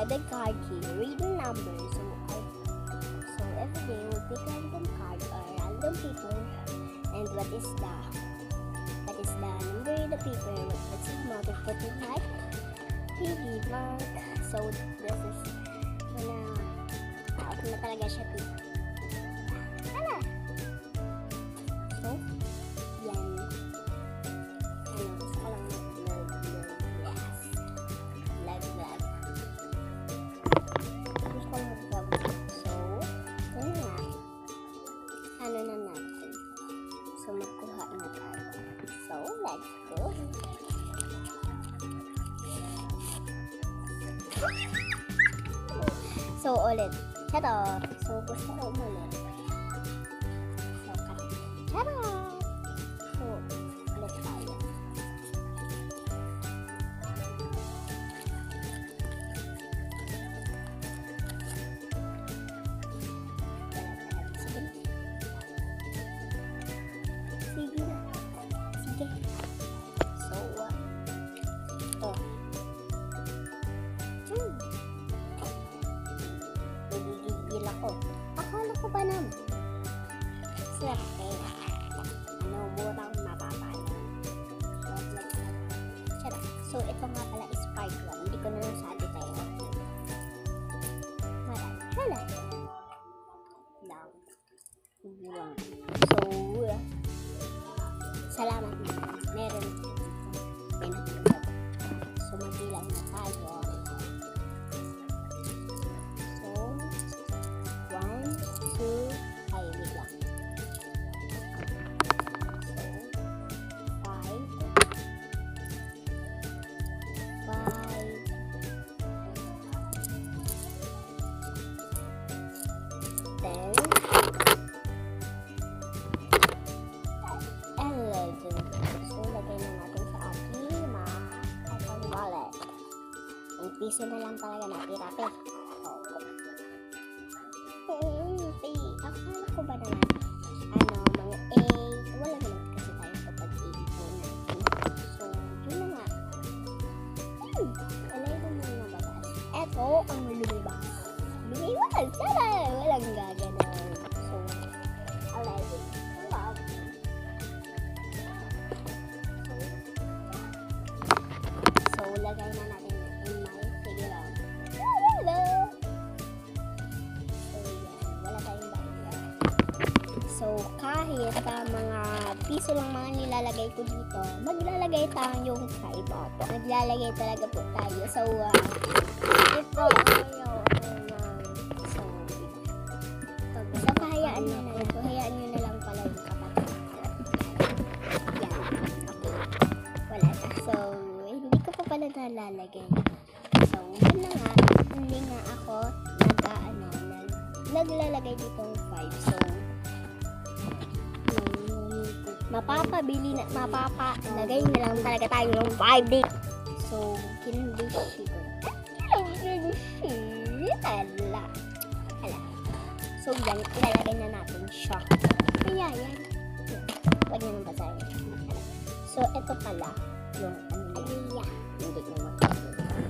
by the card key, read the number. So every day we'll pick a random card or random paper, and what is the number in the paper? What's the amount of put in like piggy bank. So this is out na talaga siya dito. Hala! So, yan. Gusto ko lang yes. Like that. Gusto ko lang so, yun nga. Ano na natin. So, magkuha na tayo. So, let's go. So, ulit. Charot. So, gusto ko umulit. So, charot. So, ulit tayo. Sige na. Sige. So, ito. Nagigigil ako. Akala ko ba naman? Swerte. Murang mapapala. So, ito nga pala is part 1. Hindi ko na nasabi tayo. Hala. Lang. So, salamat na. Meron. So, magbilang na tayo. So, 1, 2, ay, wait lang. So, 5, 10, 11. So, lagay na natin sa ating wallet. Ang piso na lang talaga natira. Akala ko ba naman, mga 8, wala naman kasi tayo kapag 8 natin. So, yun na nga. Alay ko muna babas. Eto ang lumibas. Lumibas! Sana! Walang gaganon. So, alay ko. So, lagay na natin in my figure. So, kahit mga piso lang mga nilalagay ko dito, maglalagay tayo yung 5 auto. Maglalagay talaga po tayo. So, ito hayaan nyo na. So, hayaan nyo na lang pala yung kapatid. Yan. Okay. Wala na. So, hindi ko pa pala nalalagay. So, yun na nga. Hindi nga ako naglalagay ditong 5. So, mapapabili na, mapapalagay na lang talaga tayo ng 5 dito. So, hindi siya. Hala. So, yan, ilalagay na natin siya. Kaya yan. Huwag na nang basahin. So, ito pala, yung niya. Hindi ko magpapalagay.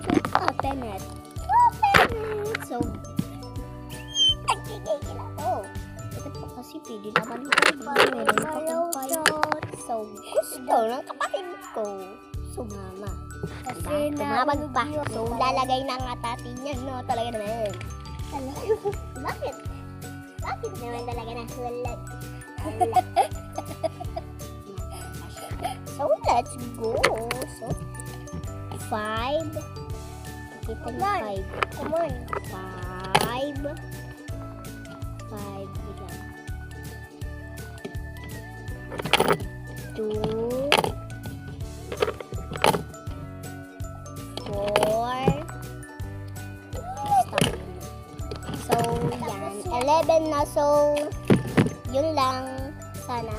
So, open it. So, nagkikikil ako. Ito po kasi pwede naman ko. Meron pa kong 5. So, gusto ng kapatid ko. Sumama. Kasi tumabag pa. So, lalagay na nga natin yan, no? Talaga naman. Bakit? Bakit naman talaga na hulat? So, let's go. So, 5. Kita na 5. Come on. 5. 5. Bigyan. 2. 4. So, yan. 11 na. So, yun lang. Sana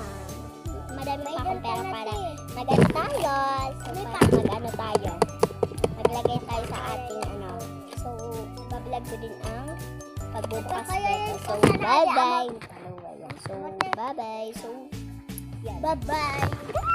madami pa akong pera para mag-ano tayo. So, mag-ano tayo. Maglagay tayo sa ating So, bablog ko din ang pagbubukas nito. So, bye-bye. So, bye-bye. So, bye-bye.